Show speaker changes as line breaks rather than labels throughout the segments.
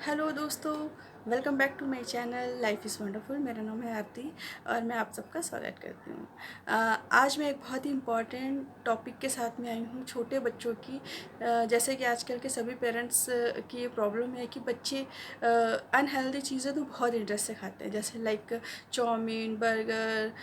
Hello दोस्तों, welcome back to my channel life is wonderful. मेरा नाम है आरती और मैं आप सबका स्वागत करती हूँ। आज मैं एक बहुत ही इम्पॉर्टेंट टॉपिक के साथ में आई हूँ, छोटे बच्चों की। जैसे कि आजकल के सभी पेरेंट्स की ये प्रॉब्लम है कि बच्चे अनहेल्दी चीज़ें तो बहुत इंटरेस्ट से खाते हैं, जैसे like chow mein, burger,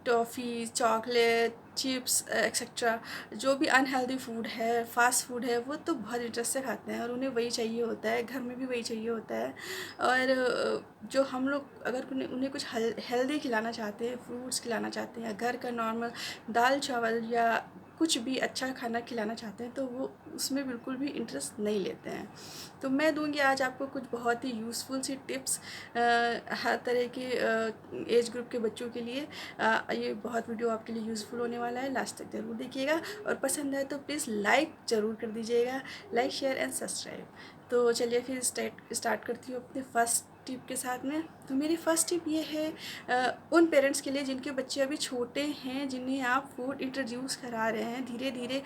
toffee, chocolate, chips etcetera. जो भी अनहेल्दी फूड है, फास्ट फूड है, वो तो बहुत इंटरेस्ट से खाते हैं और उन्हें वही चाहिए होता है, घर में भी वही चाहिए होता है। और जो हम लोग अगर उन्हें उन्हें कुछ हेल्दी खिलाना चाहते हैं, फ्रूट्स खिलाना चाहते हैं या घर का नॉर्मल दाल चावल या कुछ भी अच्छा खाना खिलाना चाहते हैं, तो वो उसमें बिल्कुल भी इंटरेस्ट नहीं लेते हैं। तो मैं दूंगी आज आपको कुछ बहुत ही यूज़फुल सी टिप्स हर तरह के एज ग्रुप के बच्चों के लिए। ये बहुत वीडियो आपके लिए यूज़फुल होने वाला है, लास्ट तक ज़रूर देखिएगा और पसंद आए तो प्लीज़ लाइक ज़रूर कर दीजिएगा, लाइक शेयर एंड सब्सक्राइब। तो चलिए फिर स्टार्ट करती हूँ अपने फर्स्ट टिप के साथ में। तो मेरी फर्स्ट टिप ये है उन पेरेंट्स के लिए जिनके बच्चे अभी छोटे हैं, जिन्हें आप फूड इंट्रोड्यूस करा रहे हैं धीरे धीरे,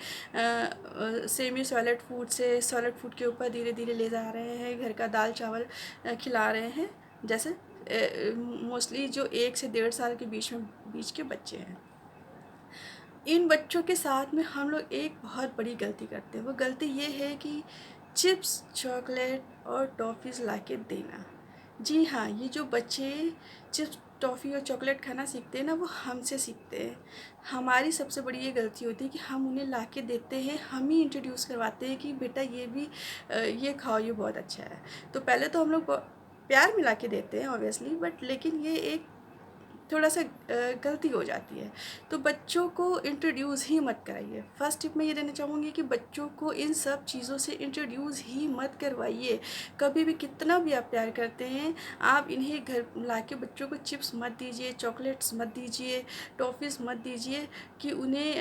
सेमी सॉलिड फूड से सॉलिड फूड के ऊपर धीरे धीरे ले जा रहे हैं, घर का दाल चावल खिला रहे हैं। जैसे मोस्टली जो 1 से 1.5 साल के बीच के बच्चे हैं, इन बच्चों के साथ में हम लोग एक बहुत बड़ी गलती करते हैं। वो गलती ये है कि चिप्स, चॉकलेट और टॉफ़ीज़ लाके देना। जी हाँ, ये जो बच्चे चिप्स, टॉफ़ी और चॉकलेट खाना सीखते हैं ना, वो हमसे सीखते हैं। हमारी सबसे बड़ी ये गलती होती है कि हम उन्हें लाके देते हैं, हम ही इंट्रोड्यूस करवाते हैं कि बेटा ये भी ये खाओ, ये बहुत अच्छा है। तो पहले तो हम लोग प्यार में लाके देते हैं ऑब्वियसली, बट लेकिन ये एक थोड़ा सा गलती हो जाती है। तो बच्चों को इंट्रोड्यूस ही मत कराइए। फर्स्ट टिप मैं ये देना चाहूँगी कि बच्चों को इन सब चीज़ों से इंट्रोड्यूस ही मत करवाइए। कभी भी कितना भी आप प्यार करते हैं, आप इन्हें घर लाके बच्चों को चिप्स मत दीजिए, चॉकलेट्स मत दीजिए, टॉफ़ीज़ मत दीजिए कि उन्हें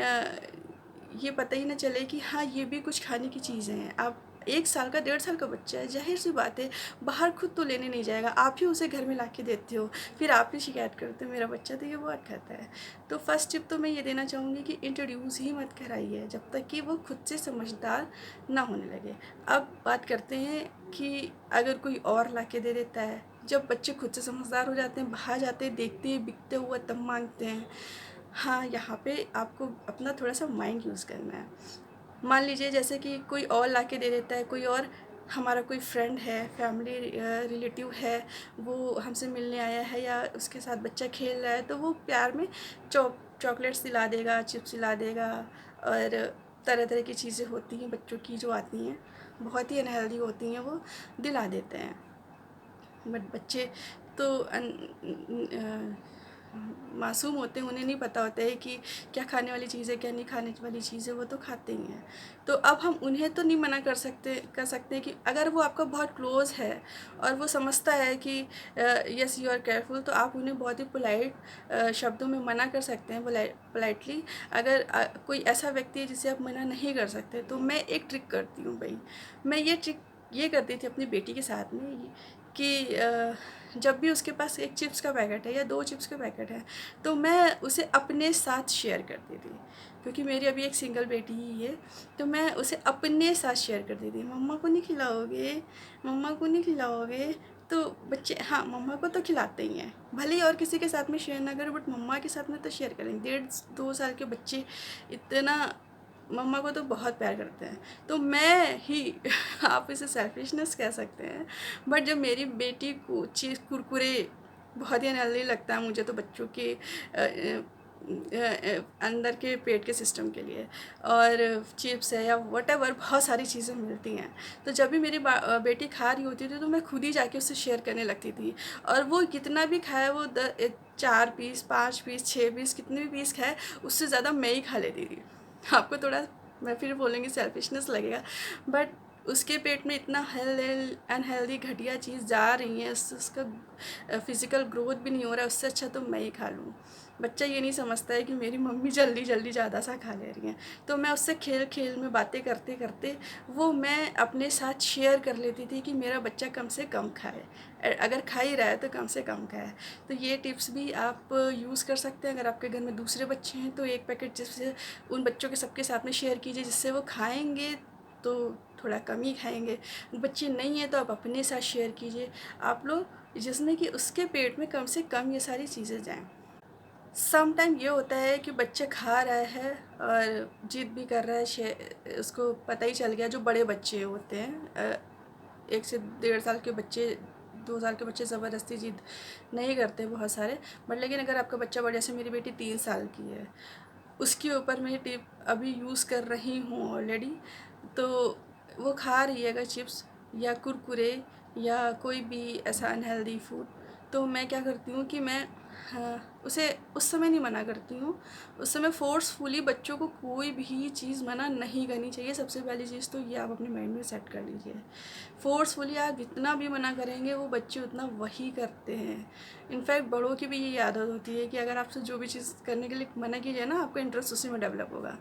ये पता ही ना चले कि हाँ, ये भी कुछ खाने की चीज़ें हैं। आप 1 साल का 1.5 साल का बच्चा है, ज़ाहिर-सी बात है बाहर खुद तो लेने नहीं जाएगा, आप ही उसे घर में लाके देते हो, फिर आप ही शिकायत करते हो मेरा बच्चा तो ये बहुत खाता है। तो फर्स्ट टिप तो मैं ये देना चाहूँगी कि इंट्रोड्यूस ही मत कराइए जब तक कि वो खुद से समझदार ना होने लगे। अब बात करते हैं कि अगर कोई और लाके दे देता है, जब बच्चे खुद से समझदार हो जाते हैं, बाहर जाते हैं, देखते हैं बिकते हुआ तब माँगते हैं। हाँ, यहाँ पे आपको अपना थोड़ा-सा माइंड यूज़ करना है। मान लीजिए जैसे कि कोई और लाके दे देता है, कोई और हमारा कोई फ्रेंड है, फैमिली रिलेटिव है, वो हमसे मिलने आया है या उसके साथ बच्चा खेल रहा है, तो वो प्यार में चॉकलेट्स दिला देगा, चिप्स दिला देगा और तरह-तरह की चीज़ें होती हैं बच्चों की जो आती हैं, बहुत ही अनहेल्दी होती हैं, वो दिला देते हैं। बट बच्चे तो मासूम होते हैं, उन्हें नहीं पता होता है कि क्या खाने वाली चीज़ है, क्या नहीं खाने वाली चीज़ है, वो तो खाते ही हैं। तो अब हम उन्हें तो नहीं मना कर सकते कि अगर वो आपका बहुत क्लोज़ है और वो समझता है कि यस यू आर केयरफुल, तो आप उन्हें बहुत ही पोलाइट शब्दों में मना कर सकते हैं, पोलाइटली। अगर कोई ऐसा व्यक्ति है जिसे आप मना नहीं कर सकते, तो मैं एक ट्रिक करती हूँ भाई। मैं ये ट्रिक ये करती थी अपनी बेटी के साथ में कि जब भी उसके पास 1 चिप्स का पैकेट है या 2 चिप्स के पैकेट है, तो मैं उसे अपने साथ शेयर करती थी। क्योंकि मेरी अभी एक सिंगल बेटी ही है, तो मैं उसे अपने साथ शेयर करती थी। मम्मा को नहीं खिलाओगे? मम्मा को नहीं खिलाओगे? तो बच्चे हाँ, मम्मा को तो खिलाते ही हैं। भले ही और किसी के साथ में शेयर ना करें, बट मम्मा के साथ में तो शेयर करेंगे। 1.5-2 साल के बच्चे इतना मम्मा को तो बहुत प्यार करते हैं। तो मैं ही आप इसे सेल्फिशनेस कह सकते हैं, बट जब मेरी बेटी को चीज़ कुरकुरे बहुत ही अनहेल्दी लगता है मुझे, तो बच्चों के अंदर के पेट के सिस्टम के लिए, और चिप्स है या व्हाटएवर बहुत सारी चीज़ें मिलती हैं। तो जब भी मेरी बेटी खा रही होती थी, तो मैं खुद ही जाके उससे शेयर करने लगती थी, और वो कितना भी खाए, वो 4 पीस, 5 पीस, 6 पीस, कितने भी पीस खाए, उससे ज़्यादा मैं ही खा लेती थी। आपको थोड़ा, मैं फिर बोलूँगी सेल्फिशनेस लगेगा, बट उसके पेट में इतना अनहेल्दी घटिया चीज़ जा रही है, उससे उसका फिज़िकल ग्रोथ भी नहीं हो रहा है, उससे अच्छा तो मैं ही खा लूँ। बच्चा ये नहीं समझता है कि मेरी मम्मी जल्दी जल्दी ज़्यादा सा खा ले रही हैं। तो मैं उससे खेल खेल में बातें करते करते वो मैं अपने साथ शेयर कर लेती थी कि मेरा बच्चा कम से कम खाए, अगर खा ही रहा है तो कम से कम खाए। तो ये टिप्स भी आप यूज़ कर सकते हैं। अगर आपके घर में दूसरे बच्चे हैं, तो 1 पैकेट चिप्स उन बच्चों के सबके साथ में शेयर कीजिए, जिससे वो खाएंगे तो थोड़ा कम ही खाएंगे। बच्चे नहीं हैं तो आप अपने साथ शेयर कीजिए आप लोग, जिसमें कि उसके पेट में कम से कम ये सारी चीज़ें जाएं। सम टाइम ये होता है कि बच्चे खा रहा है और जिद भी कर रहा है, उसको पता ही चल गया, जो बड़े बच्चे होते हैं 1 से 1.5 साल के बच्चे, 2 साल के बच्चे ज़बरदस्ती जिद नहीं करते बहुत सारे। बट लेकिन अगर आपका बच्चा बड़ा, जैसे मेरी बेटी 3 साल की है, उसके ऊपर मैं टिप अभी यूज़ कर रही हूँ ऑलरेडी। तो वो खा रही है अगर चिप्स या कुरकुरे या कोई भी ऐसा अनहेल्दी फूड, तो मैं क्या करती हूँ कि मैं उसे उस समय नहीं मना करती हूँ। उस समय फ़ोर्सफुली बच्चों को कोई भी चीज़ मना नहीं करनी चाहिए। सबसे पहली चीज़ तो ये आप अपने माइंड में सेट कर लीजिए। फ़ोर्सफुली आप जितना भी मना करेंगे वो बच्चे उतना वही करते हैं। इनफैक्ट बड़ों की भी ये आदत होती है कि अगर आपसे जो भी चीज़ करने के लिए मना की जाए ना, आपका इंटरेस्ट उसी में डेवलप होगा।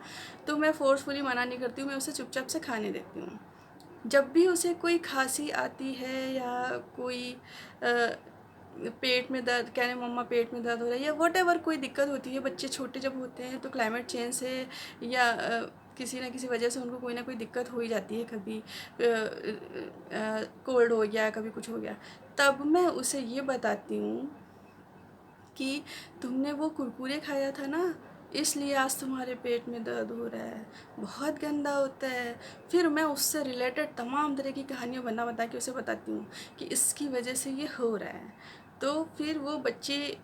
तो मैं फ़ोर्सफुली मना नहीं करती हूँ, मैं उसे चुपचाप से खाने देती हूँ। जब भी उसे कोई खांसी आती है या कोई पेट में दर्द, कहने मम्मा पेट में दर्द हो रहा है, या वॉटेवर कोई दिक्कत होती है, बच्चे छोटे जब होते हैं तो क्लाइमेट चेंज से या किसी न किसी वजह से उनको कोई ना कोई दिक्कत हो ही जाती है, कभी कोल्ड हो गया, कभी कुछ हो गया, तब मैं उसे ये बताती हूँ कि तुमने वो कुरकुरे खाया था ना, इसलिए आज तुम्हारे पेट में दर्द हो रहा है, बहुत गंदा होता है। फिर मैं उससे रिलेटेड तमाम तरह की कहानियाँ बता के उसे बताती हूँ कि इसकी वजह से ये हो रहा है। तो फिर वो बच्चे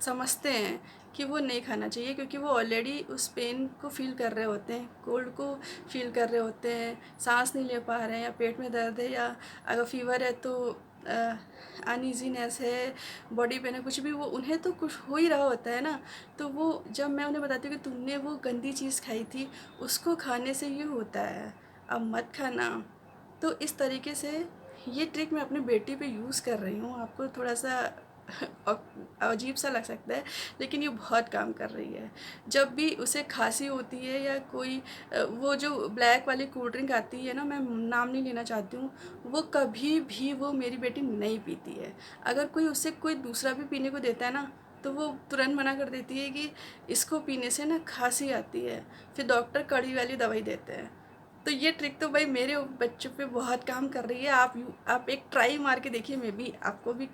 समझते हैं कि वो नहीं खाना चाहिए, क्योंकि वो ऑलरेडी उस पेन को फ़ील कर रहे होते हैं, कोल्ड को फ़ील कर रहे होते हैं, सांस नहीं ले पा रहे हैं, या पेट में दर्द है, या अगर फीवर है तो अनईजीनेस है, बॉडी पेन है, कुछ भी, वो उन्हें तो कुछ हो ही रहा होता है ना। तो वो जब मैं उन्हें बताती हूँ कि तुमने वो गंदी चीज़ खाई थी, उसको खाने से ये होता है, अब मत खाना। तो इस तरीके से ये ट्रिक मैं अपनी बेटी पे यूज़ कर रही हूँ। आपको थोड़ा सा अजीब सा लग सकता है, लेकिन ये बहुत काम कर रही है। जब भी उसे खांसी होती है या कोई वो जो ब्लैक वाली कोल्ड ड्रिंक आती है ना, मैं नाम नहीं लेना चाहती हूँ, वो कभी भी वो मेरी बेटी नहीं पीती है। अगर कोई उससे कोई दूसरा भी पीने को देता है ना, तो वो तुरंत मना कर देती है कि इसको पीने से ना खांसी आती है, फिर डॉक्टर कड़ी वाली दवाई देते हैं। तो ये ट्रिक तो भाई मेरे बच्चों पे बहुत काम कर रही है। आप एक ट्राई मार के देखिए, मे बी आपको भी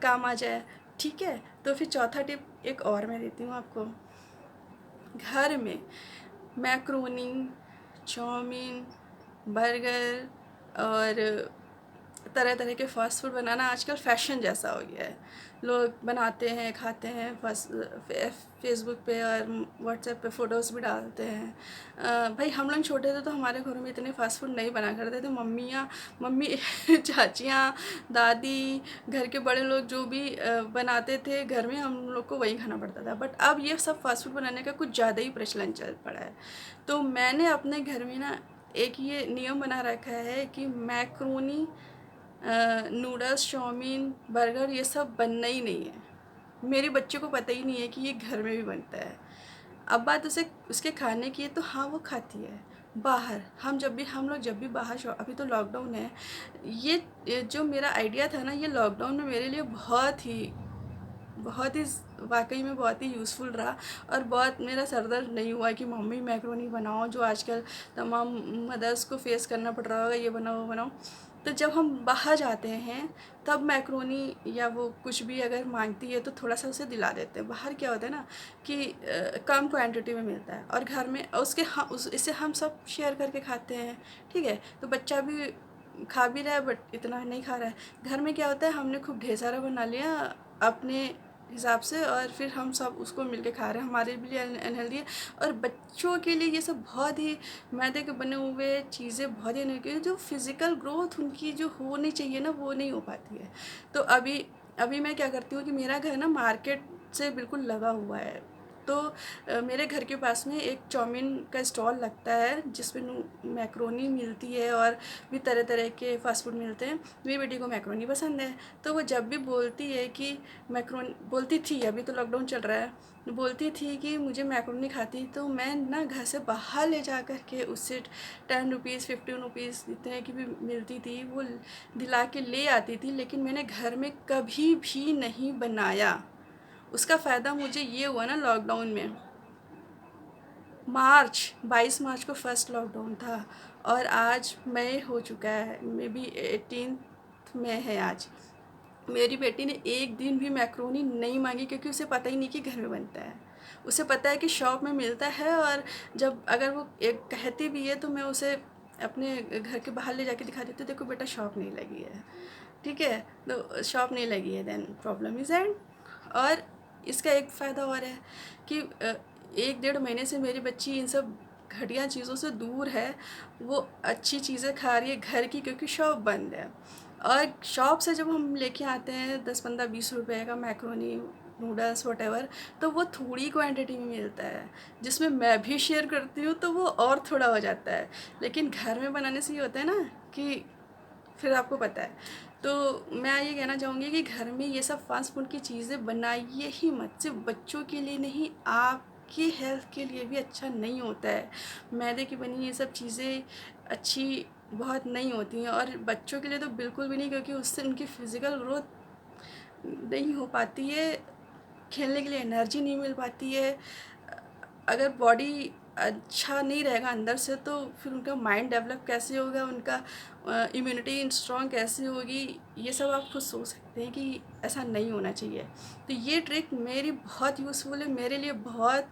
काम आ जाए। ठीक है, तो फिर चौथा टिप एक और मैं देती हूँ आपको। घर में मैक्रोनी, चाउमीन, बर्गर और तरह तरह के फ़ास्ट फूड बनाना आजकल फ़ैशन जैसा हो गया है। लोग बनाते हैं, खाते हैं, फेसबुक पे और व्हाट्सएप पे फ़ोटोज़ भी डालते हैं। भाई हम लोग छोटे थे तो हमारे घरों में इतने फ़ास्ट फूड नहीं बना करते थे। मम्मी चाचियाँ, दादी, घर के बड़े लोग जो भी बनाते थे घर में, हम लोग को वही खाना पड़ता था। बट अब ये सब फ़ास्ट फूड बनाने का कुछ ज़्यादा ही प्रचलन चल पड़ा है। तो मैंने अपने घर में ना एक ये नियम बना रखा है कि मैक्रोनी, नूडल्स, चाउमीन, बर्गर ये सब बनना ही नहीं है। मेरे बच्चे को पता ही नहीं है कि ये घर में भी बनता है। अब बात उसे उसके खाने की है तो हाँ वो खाती है। बाहर हम लोग जब भी बाहर अभी तो लॉकडाउन है, ये जो मेरा आइडिया था ना, ये लॉकडाउन में मेरे लिए बहुत ही वाकई में बहुत ही यूज़फुल रहा। और बहुत मेरा सर दर्द नहीं हुआ कि मम्मी मैक्रोनी बनाओ, जो आजकल तमाम मदर्स को फेस करना पड़ रहा होगा, ये बनाओ वो बनाओ। तो जब हम बाहर जाते हैं तब मैक्रोनी या वो कुछ भी अगर मांगती है तो थोड़ा सा उसे दिला देते हैं। बाहर क्या होता है ना कि कम क्वांटिटी में मिलता है, और घर में इसे हम सब शेयर करके खाते हैं। ठीक है, तो बच्चा भी खा भी रहा है बट इतना नहीं खा रहा है। घर में क्या होता है, हमने खूब ढेर सारा बना लिया अपने हिसाब से, और फिर हम सब उसको मिलके खा रहे हैं, हमारे लिए अनहेल्दी है। और बच्चों के लिए ये सब बहुत ही मैदे के बने हुए चीज़ें बहुत ही अनहेल्दी, जो फिज़िकल ग्रोथ उनकी जो होनी चाहिए ना, वो नहीं हो पाती है। तो अभी अभी मैं क्या करती हूँ कि मेरा घर ना मार्केट से बिल्कुल लगा हुआ है। तो मेरे घर के पास में एक चाउमीन का स्टॉल लगता है जिसमें मैक्रोनी मिलती है और भी तरह तरह के फ़ास्ट फूड मिलते हैं। मेरी बेटी को मैक्रोनी पसंद है, तो वो जब भी बोलती है कि बोलती थी, अभी तो लॉकडाउन चल रहा है, बोलती थी कि मुझे मैक्रोनी खाती, तो मैं ना घर से बाहर ले जा कर के उससे 10 रुपीज़ 15 रुपीज़ जितने की भी मिलती थी वो दिला के ले आती थी। लेकिन मैंने घर में कभी भी नहीं बनाया। उसका फ़ायदा मुझे ये हुआ ना लॉकडाउन में, 22 मार्च को फर्स्ट लॉकडाउन था और आज मई हो चुका है, मे बी 18 में है आज। मेरी बेटी ने एक दिन भी मैक्रोनी नहीं मांगी क्योंकि उसे पता ही नहीं कि घर में बनता है। उसे पता है कि शॉप में मिलता है, और जब अगर वो एक कहती भी है तो मैं उसे अपने घर के बाहर ले जाके दिखा देती हूँ, देखो बेटा शॉप नहीं लगी है, ठीक है, तो शॉप नहीं लगी है, देन प्रॉब्लम इज़ एंड। और इसका एक फ़ायदा और है कि 1 डेढ़ महीने से मेरी बच्ची इन सब घटिया चीज़ों से दूर है। वो अच्छी चीज़ें खा रही है घर की, क्योंकि शॉप बंद है। और शॉप से जब हम लेके आते हैं 10 15 20 रुपए का मैक्रोनी, नूडल्स वटेवर, तो वो थोड़ी क्वांटिटी में मिलता है, जिसमें मैं भी शेयर करती हूँ तो वो और थोड़ा हो जाता है। लेकिन घर में बनाने से ये होता है ना कि फिर आपको पता है। तो मैं ये कहना चाहूँगी कि घर में ये सब फास्ट फूड की चीज़ें बनाइए ही मत। सिर्फ बच्चों के लिए नहीं, आपकी हेल्थ के लिए भी अच्छा नहीं होता है। मैदे की बनी ये सब चीज़ें अच्छी बहुत नहीं होती हैं, और बच्चों के लिए तो बिल्कुल भी नहीं, क्योंकि उससे उनकी फ़िज़िकल ग्रोथ नहीं हो पाती है, खेलने के लिए एनर्जी नहीं मिल पाती है। अगर बॉडी अच्छा नहीं रहेगा अंदर से, तो फिर उनका माइंड डेवलप कैसे होगा, उनका इम्यूनिटी स्ट्रॉन्ग कैसे होगी, ये सब आप खुद सोच सकते हैं कि ऐसा नहीं होना चाहिए। तो ये ट्रिक मेरी बहुत यूज़फुल है, मेरे लिए बहुत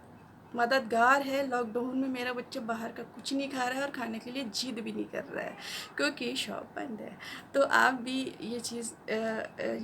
मददगार है। लॉकडाउन में मेरा बच्चा बाहर का कुछ नहीं खा रहा है और खाने के लिए जिद भी नहीं कर रहा है, क्योंकि शॉप बंद है। तो आप भी ये चीज़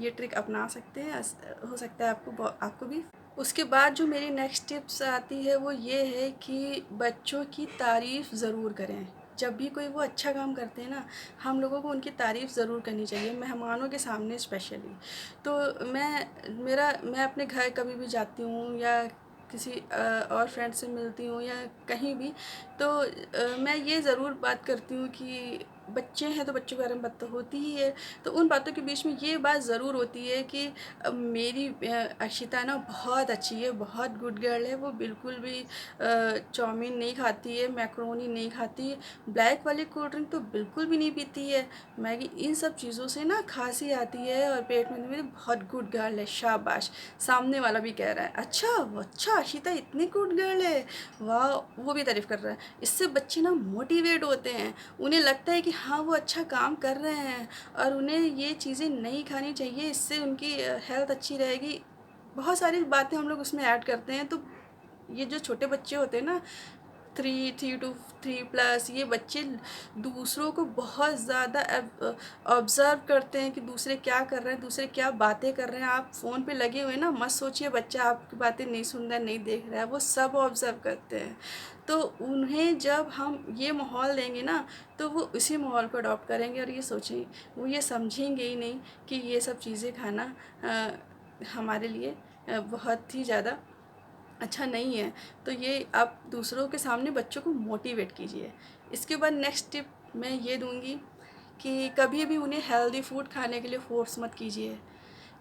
ये ट्रिक अपना सकते हैं, हो सकता है आपको भी। उसके बाद जो मेरी नेक्स्ट टिप्स आती है वो ये है कि बच्चों की तारीफ़ ज़रूर करें। जब भी कोई वो अच्छा काम करते हैं ना, हम लोगों को उनकी तारीफ़ ज़रूर करनी चाहिए, मेहमानों के सामने स्पेशली। तो मैं अपने घर कभी भी जाती हूँ या किसी और फ्रेंड से मिलती हूँ या कहीं भी, तो मैं ये ज़रूर बात करती हूँ कि बच्चे हैं तो बच्चों के बारे में बात तो होती ही है। तो उन बातों के बीच में ये बात ज़रूर होती है कि मेरी अक्षिता ना बहुत अच्छी है, बहुत गुड गर्ल है, वो बिल्कुल भी चाउमीन नहीं खाती है, मैक्रोनी नहीं खाती है, ब्लैक वाली कोल्ड ड्रिंक तो बिल्कुल भी नहीं पीती है, मैगी, इन सब चीज़ों से ना खांसी आती है और पेट में मेरी बहुत गुड गर्ल है, शाबाश। सामने वाला भी कह रहा है अच्छा अक्षिता इतनी गुड गर्ल है, वाह, वो भी तारीफ़ कर रहा है। इससे बच्चे ना मोटिवेट होते हैं, उन्हें लगता है कि हाँ वो अच्छा काम कर रहे हैं और उन्हें ये चीज़ें नहीं खानी चाहिए, इससे उनकी हेल्थ अच्छी रहेगी। बहुत सारी बातें हम लोग उसमें ऐड करते हैं। तो ये जो छोटे बच्चे होते हैं ना, 3 to 3+, ये बच्चे दूसरों को बहुत ज़्यादा ऑब्ज़र्व करते हैं कि दूसरे क्या कर रहे हैं, दूसरे क्या बातें कर रहे हैं। आप फ़ोन पे लगे हुए ना, मत सोचिए बच्चा आपकी बातें नहीं सुन रहा है, नहीं देख रहा है, वो सब ऑब्ज़र्व करते हैं। तो उन्हें जब हम ये माहौल देंगे ना, तो वो उसी माहौल को अडॉप्ट करेंगे और ये सोचेंगे, वो ये समझेंगे ही नहीं कि ये सब चीज़ें खाना हमारे लिए बहुत ही ज़्यादा अच्छा नहीं है। तो ये आप दूसरों के सामने बच्चों को मोटिवेट कीजिए। इसके बाद नेक्स्ट टिप मैं ये दूँगी कि कभी भी उन्हें हेल्दी फूड खाने के लिए फ़ोर्स मत कीजिए।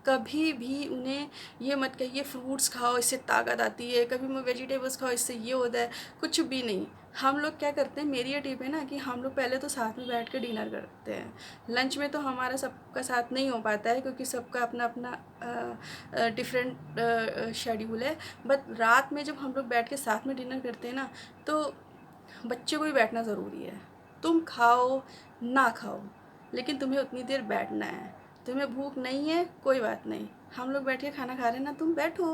कभी भी उन्हें ये मत कहिए फ्रूट्स खाओ इससे ताकत आती है, कभी मैं वेजिटेबल्स खाओ इससे ये होता है, कुछ भी नहीं। हम लोग क्या करते हैं, मेरी ये टिप है ना कि हम लोग पहले तो साथ में बैठ के डिनर करते हैं। लंच में तो हमारा सबका साथ नहीं हो पाता है, क्योंकि सबका अपना अपना डिफरेंट शेड्यूल है। बट रात में जब हम लोग बैठ के साथ में डिनर करते हैं ना, तो बच्चे को भी बैठना ज़रूरी है। तुम खाओ ना खाओ, लेकिन तुम्हें उतनी देर बैठना है। तुम्हें भूख नहीं है, कोई बात नहीं, हम लोग बैठ के खाना खा रहे हैं ना, तुम बैठो।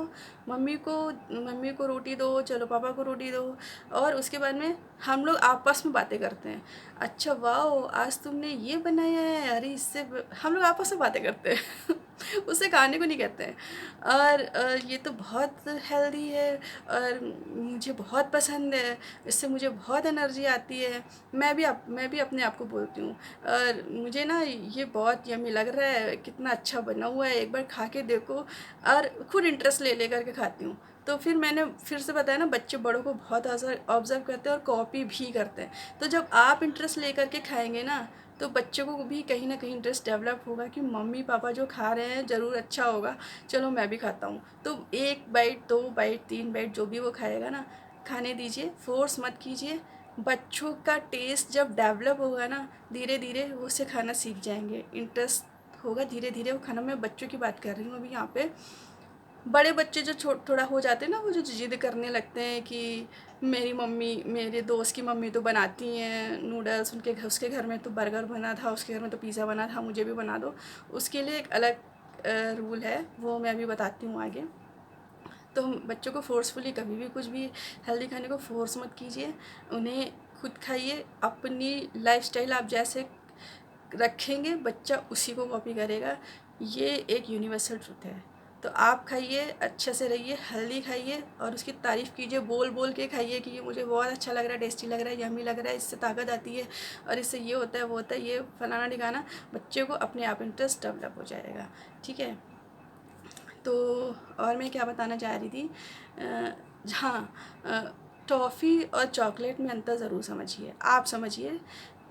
मम्मी को रोटी दो, चलो पापा को रोटी दो। और उसके बाद में हम लोग आपस में बातें करते हैं, अच्छा वाह आज तुमने ये बनाया है, अरे हम लोग आपस में बातें करते हैं उसे खाने को नहीं कहते हैं। और ये तो बहुत हेल्दी है और मुझे बहुत पसंद है, इससे मुझे बहुत एनर्जी आती है। मैं भी अपने आप को बोलती हूँ, और मुझे ना ये बहुत यम्मी लग रहा है, कितना अच्छा बना हुआ है, एक बार खा के देखो। और खुद इंटरेस्ट ले कर के खाती हूँ। तो फिर मैंने फिर से बताया ना, बच्चे बड़ों को बहुत ऑब्ज़र्व करते हैं और कॉपी भी करते हैं। तो जब आप इंटरेस्ट लेकर के खाएंगे ना, तो बच्चों को भी कहीं ना कहीं इंटरेस्ट डेवलप होगा कि मम्मी पापा जो खा रहे हैं ज़रूर अच्छा होगा, चलो मैं भी खाता हूँ। तो 1 बाइट 2 बाइट 3 बाइट जो भी वो खाएगा ना, खाने दीजिए, फोर्स मत कीजिए। बच्चों का टेस्ट जब डेवलप होगा ना, धीरे धीरे वो उसे खाना सीख जाएंगे, इंटरेस्ट होगा, धीरे धीरे वो खाना। मैं बच्चों की बात कर रही हूँ अभी यहाँ पे। बड़े बच्चे जो थोड़ा हो जाते हैं ना, वो जो ज़िद करने लगते हैं कि मेरी मम्मी, मेरे दोस्त की मम्मी तो बनाती हैं नूडल्स, उसके घर में तो बर्गर बना था, उसके घर में तो पिज़्ज़ा बना था, मुझे भी बना दो। उसके लिए एक अलग रूल है, वो मैं अभी बताती हूँ आगे। तो बच्चों को फ़ोर्सफुली कभी भी कुछ भी हेल्दी खाने को फ़ोर्स मत कीजिए, उन्हें खुद खाइए। अपनी लाइफ़स्टाइल आप जैसे रखेंगे, बच्चा उसी को कॉपी करेगा। ये एक यूनिवर्सल ट्रुथ है। तो आप खाइए, अच्छे से रहिए, हेल्दी खाइए और उसकी तारीफ़ कीजिए, बोल बोल के खाइए कि ये मुझे बहुत अच्छा लग रहा है, टेस्टी लग रहा है, यम्मी लग रहा है, इससे ताकत आती है और इससे ये होता है, वो होता है, ये फलाना ढिकाना। बच्चे को अपने आप इंटरेस्ट डेवलप हो जाएगा। ठीक है। तो और मैं क्या बताना चाह रही थी, हाँ, टॉफ़ी और चॉकलेट में अंतर ज़रूर समझिए। आप समझिए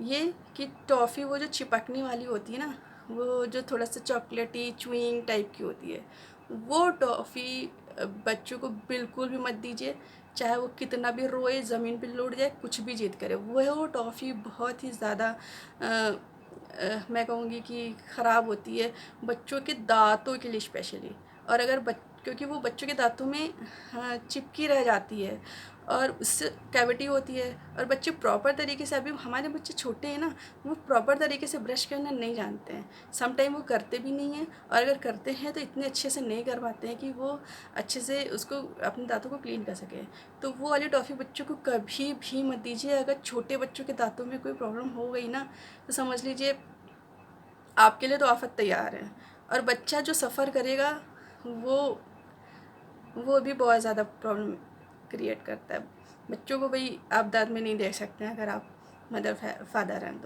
ये कि टॉफ़ी वो जो चिपकने वाली होती है ना, वो जो थोड़ा सा चॉकलेटी च्युइंग टाइप की होती है, वो टॉफ़ी बच्चों को बिल्कुल भी मत दीजिए। चाहे वो कितना भी रोए, ज़मीन पे लौट जाए, कुछ भी ज़िद करे, वो टॉफ़ी बहुत ही ज़्यादा मैं कहूँगी कि ख़राब होती है बच्चों के दाँतों के लिए स्पेशली। और अगर क्योंकि वो बच्चों के दाँतों में चिपकी रह जाती है और उससे कैविटी होती है। और बच्चे प्रॉपर तरीके से, अभी हमारे बच्चे छोटे हैं ना, वो प्रॉपर तरीके से ब्रश करना नहीं जानते हैं। सम टाइम वो करते भी नहीं हैं, और अगर करते हैं तो इतने अच्छे से नहीं कर पाते हैं कि वो अच्छे से उसको, अपने दाँतों को क्लीन कर सकें। तो वो वाली टॉफ़ी बच्चों को कभी भी मत दीजिए। अगर छोटे बच्चों के दाँतों में कोई प्रॉब्लम हो गई ना, तो समझ लीजिए आपके लिए तो आफत तैयार है। और बच्चा जो सफ़र करेगा, वो वो भी बहुत ज़्यादा प्रॉब्लम क्रिएट करता है। बच्चों को भाई आप दाँत में नहीं देख सकते हैं अगर आप मदर फादर हैं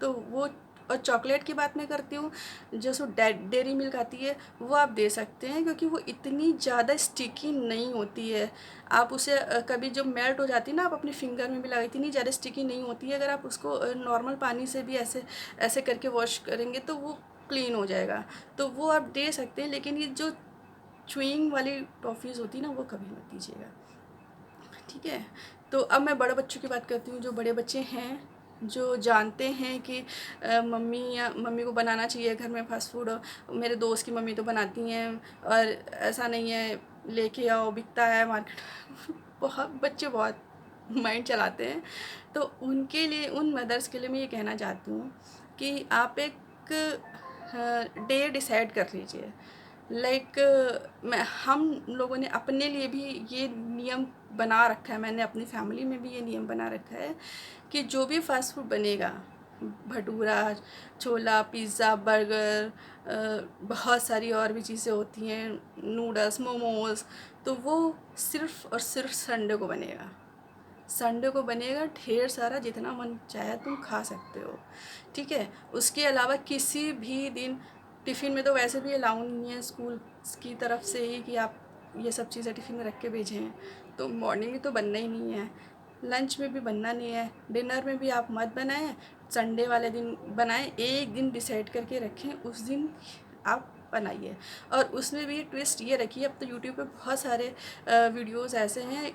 तो वो। और चॉकलेट की बात मैं करती हूँ, जो सो डेयरी मिल्क आती है, वो आप दे सकते हैं क्योंकि वो इतनी ज़्यादा स्टिकी नहीं होती है। आप उसे कभी जब मेल्ट हो जाती है ना, आप अपने फिंगर में भी लगाई, इतनी ज़्यादा स्टिकी नहीं होती है। अगर आप उसको नॉर्मल पानी से भी ऐसे ऐसे करके वॉश करेंगे तो वो क्लीन हो जाएगा। तो वो आप दे सकते हैं, लेकिन ये जो च्युइंग वाली टॉफ़ीज़ होती है ना, वो कभी मत दीजिएगा। ठीक है। तो अब मैं बड़े बच्चों की बात करती हूँ। जो बड़े बच्चे हैं, जो जानते हैं कि मम्मी को बनाना चाहिए घर में फ़ास्ट फूड, मेरे दोस्त की मम्मी तो बनाती हैं और ऐसा नहीं है, लेके आओ, बिकता है मार्केट बहुत बच्चे बहुत माइंड चलाते हैं। तो उनके लिए, उन मदर्स के लिए मैं ये कहना चाहती हूँ कि आप एक डे डिसाइड कर लीजिए। लाइक मैं हम लोगों ने अपने लिए भी ये नियम बना रखा है, मैंने अपनी फैमिली में भी ये नियम बना रखा है कि जो भी फास्ट फूड बनेगा, भटूरा, छोला, पिज़्ज़ा, बर्गर, बहुत सारी और भी चीज़ें होती हैं, नूडल्स, मोमोज़, तो वो सिर्फ़ और सिर्फ संडे को बनेगा। संडे को बनेगा ढेर सारा, जितना मन चाहे तुम खा सकते हो। ठीक है। उसके अलावा किसी भी दिन, टिफ़िन में तो वैसे भी अलाउ नहीं है स्कूल की तरफ से ही कि आप ये सब चीज़ें टिफ़िन में रख के भेजें। तो मॉर्निंग में तो बनना ही नहीं है, लंच में भी बनना नहीं है, डिनर में भी आप मत बनाएं। संडे वाले दिन बनाएं, एक दिन डिसाइड करके रखें, उस दिन आप बनाइए। और उसमें भी ट्विस्ट ये रखिए, अब तो यूट्यूब पे बहुत सारे वीडियोस ऐसे हैं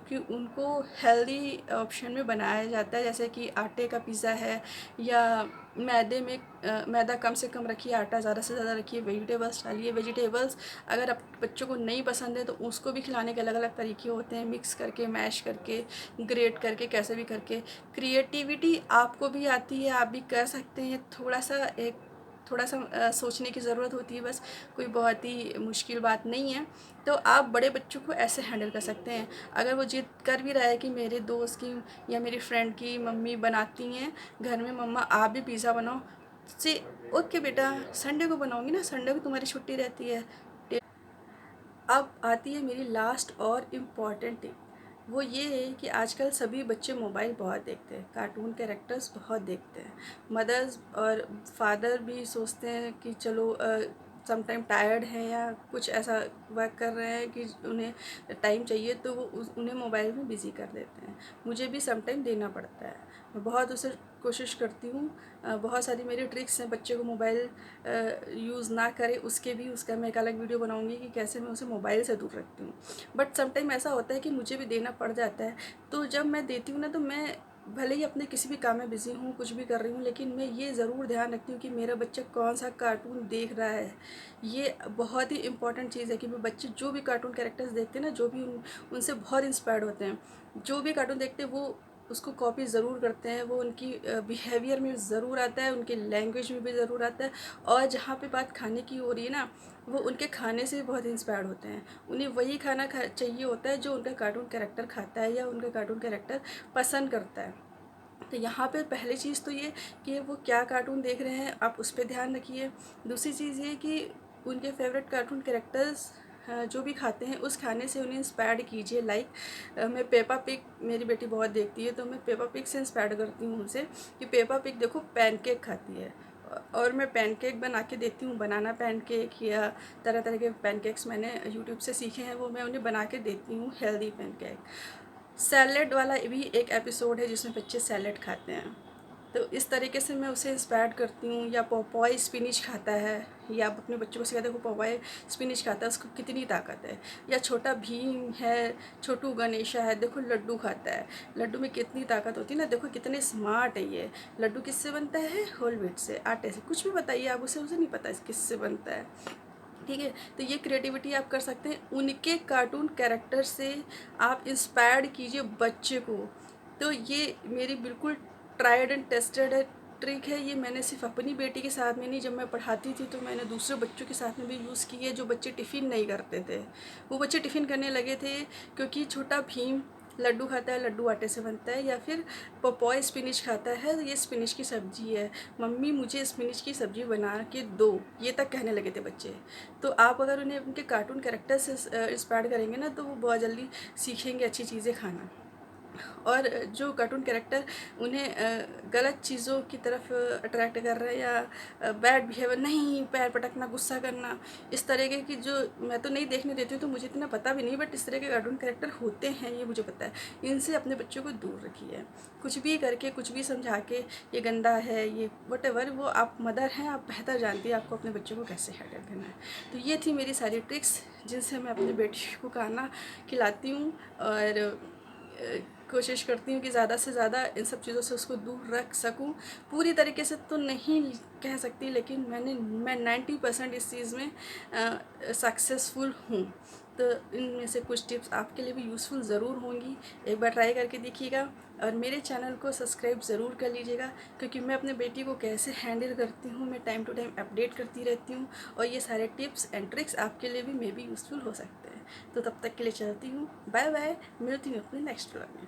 कि उनको हेल्दी ऑप्शन में बनाया जाता है, जैसे कि आटे का पिज़्ज़ा है, या मैदे में मैदा कम से कम रखिए, आटा ज़्यादा से ज़्यादा रखिए, वेजिटेबल्स डालिए। वेजिटेबल्स अगर आप बच्चों को नहीं पसंद है तो उसको भी खिलाने के अलग अलग तरीके होते हैं, मिक्स करके, मैश करके, ग्रेट करके, कैसे भी करके। क्रिएटिविटी आपको भी आती है, आप भी कर सकते हैं। थोड़ा सा सोचने की ज़रूरत होती है बस, कोई बहुत ही मुश्किल बात नहीं है। तो आप बड़े बच्चों को ऐसे हैंडल कर सकते हैं। अगर वो जिद कर भी रहा है कि मेरे दोस्त की या मेरी फ्रेंड की मम्मी बनाती हैं घर में, मम्मा आप भी पिज़्ज़ा बनाओ, से ओके बेटा, संडे को बनाऊंगी ना, संडे को तुम्हारी छुट्टी रहती है। अब आती है मेरी लास्ट और इम्पॉर्टेंट टिप। वो ये है कि आजकल सभी बच्चे मोबाइल बहुत देखते हैं, कार्टून कैरेक्टर्स बहुत देखते हैं। मदर्स और फादर भी सोचते हैं कि चलो सम टाइम टायर्ड हैं या कुछ ऐसा वर्क कर रहे हैं कि उन्हें टाइम चाहिए, तो वो उन्हें मोबाइल में बिज़ी कर देते हैं। मुझे भी सम टाइम देना पड़ता है, मैं बहुत उसे कोशिश करती हूँ। बहुत सारी मेरी ट्रिक्स हैं बच्चे को मोबाइल यूज़ ना करे उसके भी, उसका मैं एक अलग वीडियो बनाऊंगी कि कैसे मैं उसे मोबाइल से दूर रखती हूँ। बट सम टाइम ऐसा होता है कि मुझे भी देना पड़ जाता है। तो जब मैं देती हूँ ना, तो मैं भले ही अपने किसी भी काम में बिज़ी हूँ, कुछ भी कर रही हूँ, लेकिन मैं ये ज़रूर ध्यान रखती हूँ कि मेरा बच्चा कौन सा कार्टून देख रहा है। ये बहुत ही इम्पॉर्टेंट चीज़ है कि वो बच्चे जो भी कार्टून कैरेक्टर्स देखते हैं ना, जो भी उनसे बहुत इंस्पायर्ड होते हैं। जो भी कार्टून देखते हैं वो उसको कॉपी ज़रूर करते हैं, वो उनकी बिहेवियर में ज़रूर आता है, उनकी लैंग्वेज में भी ज़रूर आता है। और जहाँ पे बात खाने की हो रही है ना, वो उनके खाने से भी बहुत इंस्पायर्ड होते हैं। उन्हें वही खाना चाहिए होता है जो उनका कार्टून कैरेक्टर खाता है या उनका कार्टून कैरेक्टर पसंद करता है। तो यहाँ पे पहली चीज़ तो ये कि वो क्या कार्टून देख रहे हैं, आप उस पर ध्यान रखिए। दूसरी चीज़ ये कि उनके फेवरेट कार्टून कैरेक्टर्स जो भी खाते हैं उस खाने से उन्हें इंस्पायर्ड कीजिए। लाइक मैं पेपा पिग, मेरी बेटी बहुत देखती है, तो मैं पेपा पिग से इंस्पायर्ड करती हूँ उनसे कि पेपा पिग देखो पैनकेक खाती है, और मैं पैनकेक बना के देती हूँ। बनाना पैनकेक या तरह तरह के पैनकेक्स मैंने यूट्यूब से सीखे हैं, वो मैं उन्हें बना के देती हूँ, हेल्दी पैनकेक। सैलेड वाला भी एक एपिसोड है जिसमें बच्चे सैलेड खाते हैं, तो इस तरीके से मैं उसे इंस्पायर करती हूँ। या पोपाय स्पिनिच खाता है, या आप अपने बच्चों को सिखाते देखो पोपाय स्पिनिच खाता है, उसको कितनी ताकत है। या छोटा भीम है, छोटू गणेशा है, देखो लड्डू खाता है, लड्डू में कितनी ताकत होती है ना, देखो कितने स्मार्ट है ये। लड्डू किससे बनता है? होल व्हीट से, आटे से। कुछ भी बताइए आप उसे, उसे नहीं पता किससे बनता है, ठीक है। तो ये क्रिएटिविटी आप कर सकते हैं, उनके कार्टून कैरेक्टर से आप इंस्पायर्ड कीजिए बच्चे को। तो ये मेरी बिल्कुल ट्राइड एंड टेस्टेड है ट्रिक है। ये मैंने सिर्फ अपनी बेटी के साथ में नहीं, जब मैं पढ़ाती थी तो मैंने दूसरे बच्चों के साथ में भी यूज़ की है, जो बच्चे टिफ़िन नहीं करते थे। वो बच्चे टिफ़िन करने लगे थे क्योंकि छोटा भीम लड्डू खाता है, लड्डू आटे से बनता है। या फिर पपॉय स्पिनिच खाता है, ये स्पिनिच की सब्ज़ी है, मम्मी मुझे स्पिनिच की सब्ज़ी बना के दो, ये तक कहने लगे थे बच्चे। तो आप अगर उन्हें उनके कार्टून कैरेक्टर से इंस्पायर करेंगे ना, तो वो बहुत जल्दी सीखेंगे अच्छी चीज़ें खाना। और जो कार्टून कैरेक्टर उन्हें गलत चीज़ों की तरफ अट्रैक्ट कर रहे हैं, या बैड बिहेवियर, नहीं पैर पटकना, गुस्सा करना, इस तरीके की, जो मैं तो नहीं देखने देती हूँ तो मुझे इतना पता भी नहीं, बट इस तरह के कार्टून कैरेक्टर होते हैं, ये मुझे पता है। इनसे अपने बच्चों को दूर रखिए। कुछ भी करके, कुछ भी समझा के, ये गंदा है, ये वटेवर, वो आप मदर हैं, आप बेहतर जानती हैं आपको अपने बच्चों को कैसे हैंडल करना है। तो ये थी मेरी सारी ट्रिक्स जिनसे मैं अपनी बेटी को खाना खिलाती हूँ, और कोशिश करती हूँ कि ज़्यादा से ज़्यादा इन सब चीज़ों से उसको दूर रख सकूँ। पूरी तरीके से तो नहीं कह सकती, लेकिन मैं 90% इस चीज़ में सक्सेसफुल हूँ। तो इनमें से कुछ टिप्स आपके लिए भी यूज़फुल ज़रूर होंगी। एक बार ट्राई करके देखिएगा, और मेरे चैनल को सब्सक्राइब ज़रूर कर लीजिएगा, क्योंकि मैं अपने बेटी को कैसे हैंडल करती हूँ मैं टाइम टू टाइम अपडेट करती रहती हूँ, और ये सारे टिप्स एंड ट्रिक्स आपके लिए भी मे बी यूज़फुल हो सकते हैं। तो तब तक के लिए चलती हूँ, बाय बाय, मिलती हूँ अपने नेक्स्ट व्लॉग में।